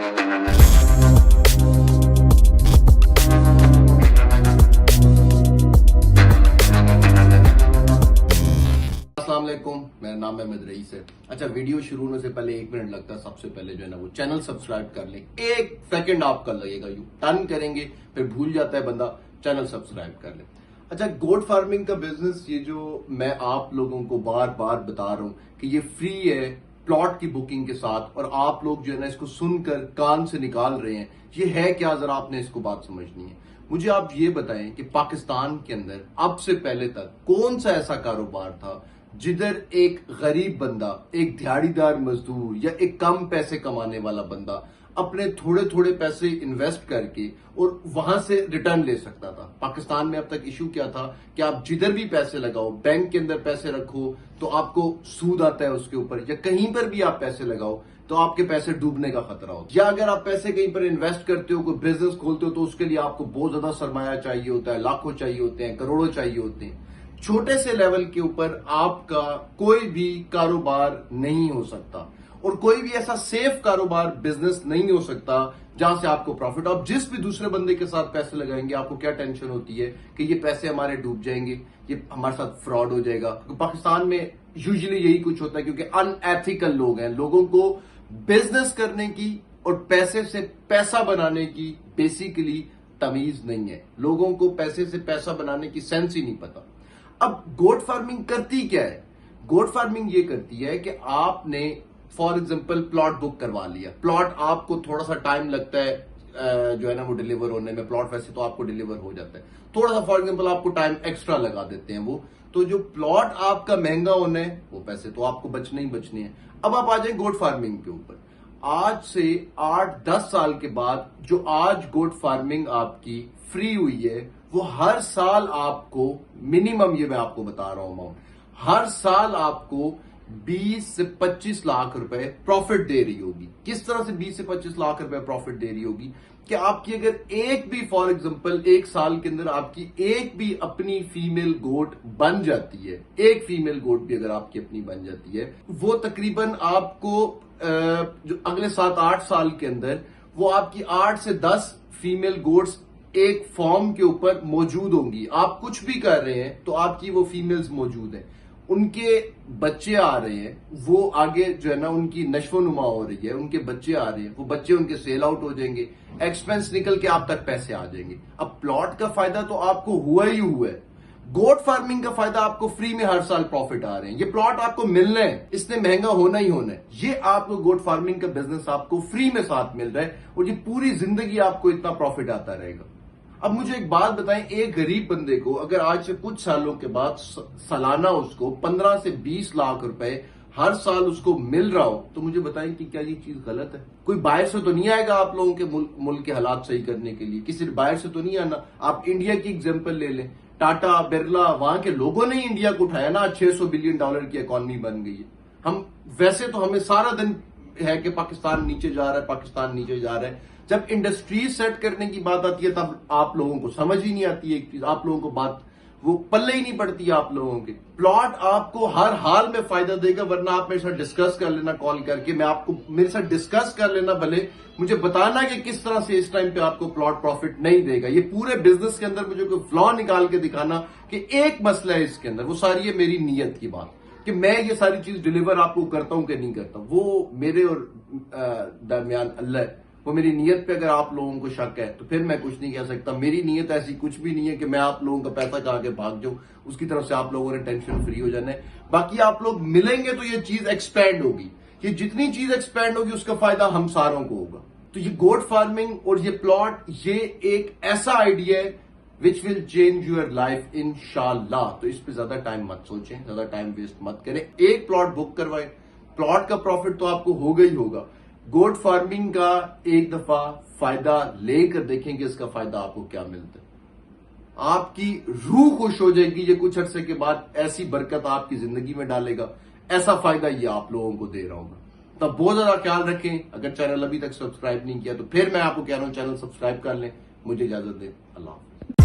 अस्सलाम वालेकुम, मेरा नाम अहमद रईस है। अच्छा, वीडियो शुरू होने से पहले 1 मिनट लगता है। सबसे पहले जो है ना वो चैनल सब्सक्राइब कर लें। 1 सेकंड आपका लगेगा, यू टर्न करेंगे फिर भूल जाता है बंदा, चैनल सब्सक्राइब कर लें। अच्छा, गोट फार्मिंग का बिजनेस, ये जो मैं आप लोगों को बार बार बता रहा हूं कि ये फ्री है प्लॉट की बुकिंग के साथ, और आप लोग जो है ना इसको सुनकर कान से निकाल रहे हैं, ये है क्या? जरा आपने इसको बात समझनी है। मुझे आप ये बताएं कि पाकिस्तान के अंदर अब से पहले तक कौन सा ऐसा कारोबार था जिधर एक गरीब बंदा, एक दिहाड़ीदार मजदूर या एक कम पैसे कमाने वाला बंदा अपने थोड़े थोड़े पैसे इन्वेस्ट करके और वहां से रिटर्न ले सकता था। पाकिस्तान में अब तक इशू क्या था कि आप जिधर भी पैसे लगाओ, बैंक के अंदर पैसे रखो तो आपको सूद आता है उसके ऊपर, या कहीं पर भी आप पैसे लगाओ तो आपके पैसे डूबने का खतरा हो, या अगर आप पैसे कहीं पर इन्वेस्ट करते हो, कोई बिजनेस खोलते हो, तो उसके लिए आपको बहुत ज्यादा सरमाया चाहिए होता है, लाखों चाहिए होते हैं, करोड़ों चाहिए होते हैं। छोटे से लेवल के ऊपर आपका कोई भी कारोबार नहीं हो सकता, और कोई भी ऐसा सेफ कारोबार, बिजनेस नहीं हो सकता जहां से आपको प्रॉफिट। आप जिस भी दूसरे बंदे के साथ पैसे लगाएंगे, आपको क्या टेंशन होती है कि ये पैसे हमारे डूब जाएंगे, ये हमारे साथ फ्रॉड हो जाएगा। क्योंकि पाकिस्तान में यूजुअली यही कुछ होता है, क्योंकि अनएथिकल लोग हैं। लोगों को बिजनेस करने की और पैसे से पैसा बनाने की बेसिकली तमीज नहीं है। लोगों को पैसे से पैसा बनाने की सेंस ही नहीं पता। अब गोट फार्मिंग करती क्या है? गोट फार्मिंग ये करती है कि आपने फॉर एग्जांपल प्लॉट बुक करवा लिया। प्लॉट आपको थोड़ा सा टाइम लगता है जो है ना वो डिलीवर होने में। प्लॉट वैसे तो आपको डिलीवर हो जाता है, थोड़ा सा फॉर एग्जांपल आपको टाइम एक्स्ट्रा लगा देते हैं वो। तो जो प्लॉट आपका महंगा होना है, वो पैसे तो आपको बचने ही बचने हैं। अब आप आ जाए गोट फार्मिंग के ऊपर। आज से 8-10 साल के बाद जो आज गोट फार्मिंग आपकी फ्री हुई है, वो हर साल आपको मिनिमम, ये मैं आपको बता रहा हूं अमाउंट, हर साल आपको 20 से 25 लाख रुपए प्रॉफिट दे रही होगी। किस तरह से 20 से 25 लाख रुपए प्रॉफिट दे रही होगी कि आपकी अगर एक भी फॉर एग्जांपल 1 साल के अंदर आपकी एक भी अपनी फीमेल गोट बन जाती है, एक फीमेल गोट भी अगर आपकी अपनी बन जाती है, वो तकरीबन आपको जो अगले 7-8 साल के अंदर वो आपकी 8 से 10 फीमेल गोट्स एक फॉर्म के ऊपर मौजूद होंगी। आप कुछ भी कर रहे हैं तो आपकी वो फीमेल्स मौजूद हैं, उनके बच्चे आ रहे हैं, वो आगे जो है ना उनकी नश्व नुमा हो रही है, उनके बच्चे आ रहे हैं, वो बच्चे उनके सेल आउट हो जाएंगे, एक्सपेंस निकल के आप तक पैसे आ जाएंगे। अब प्लॉट का फायदा तो आपको हुआ ही हुआ है, गोट फार्मिंग का फायदा आपको फ्री में हर साल प्रॉफिट आ रहे हैं। ये प्लॉट आपको मिलना है, इसने महंगा होना ही होना है। ये आपको गोट फार्मिंग का बिजनेस आपको फ्री में साथ मिल रहा है, और ये पूरी जिंदगी आपको इतना प्रॉफिट आता रहेगा। अब मुझे एक बात बताएं, एक गरीब बंदे को अगर आज से कुछ सालों के बाद सालाना उसको 15 से 20 लाख रुपए हर साल उसको मिल रहा हो, तो मुझे बताएं कि क्या ये चीज गलत है? कोई बाहर से तो नहीं आएगा आप लोगों के मुल्क के हालात सही करने के लिए, किसी बाहर से तो नहीं आना। आप इंडिया की एग्जाम्पल ले लें, टाटा, बिरला, वहां के लोगों ने ही इंडिया को उठाया ना, 600 बिलियन डॉलर की इकॉनमी बन गई है। हम वैसे तो हमें सारा दिन है कि पाकिस्तान नीचे जा रहा है, पाकिस्तान नीचे जा रहा है। जब इंडस्ट्री सेट करने की बात आती है तब आप लोगों को समझ ही नहीं आती है एक चीज, आप लोगों को बात वो पल्ले ही नहीं पड़ती है आप लोगों के। प्लॉट आपको हर हाल में फायदा देगा, वरना आप मेरे साथ डिस्कस कर लेना कॉल करके, मैं आपको मेरे साथ डिस्कस कर लेना, भले मुझे बताना कि किस तरह से इस टाइम पे आपको प्लॉट प्रॉफिट नहीं देगा। ये पूरे बिजनेस के अंदर मुझे कोई फ्लॉ निकाल के दिखाना कि एक मसला है इसके अंदर, वो सारी है मेरी नीयत की बात कि मैं ये सारी चीज डिलीवर आपको करता हूं कि नहीं करता। वो मेरे और दरमियान अल्लाह है, वो मेरी नीयत पे अगर आप लोगों को शक है तो फिर मैं कुछ नहीं कह सकता। मेरी नीयत ऐसी कुछ भी नहीं है कि मैं आप लोगों का पैसा खा के भाग जाऊं, उसकी तरफ से आप लोगों ने टेंशन फ्री हो जाना है। बाकी आप लोग मिलेंगे तो ये चीज एक्सपैंड होगी, ये जितनी चीज एक्सपैंड होगी उसका फायदा हम सारों को होगा। तो ये गोट फार्मिंग और ये प्लॉट, ये एक ऐसा आइडिया है which will change your life इंशाल्लाह। तो इस पे ज्यादा टाइम मत सोचें, ज्यादा टाइम वेस्ट मत करें, एक प्लॉट बुक करवाएं, प्लॉट का प्रॉफिट तो आपको होगा ही होगा। गोट फार्मिंग का एक दफा फायदा लेकर देखेंगे, इसका फायदा आपको क्या मिलता है, आपकी रूह खुश हो जाएगी। ये कुछ अरसे के बाद ऐसी बरकत आपकी जिंदगी में डालेगा, ऐसा फायदा ये आप लोगों को दे रहा होगा। तब बहुत ज्यादा ख्याल रखें। अगर चैनल अभी तक सब्सक्राइब नहीं किया तो फिर मैं आपको कह रहा हूं चैनल सब्सक्राइब कर लें। मुझे इजाजत दें, अल्लाह।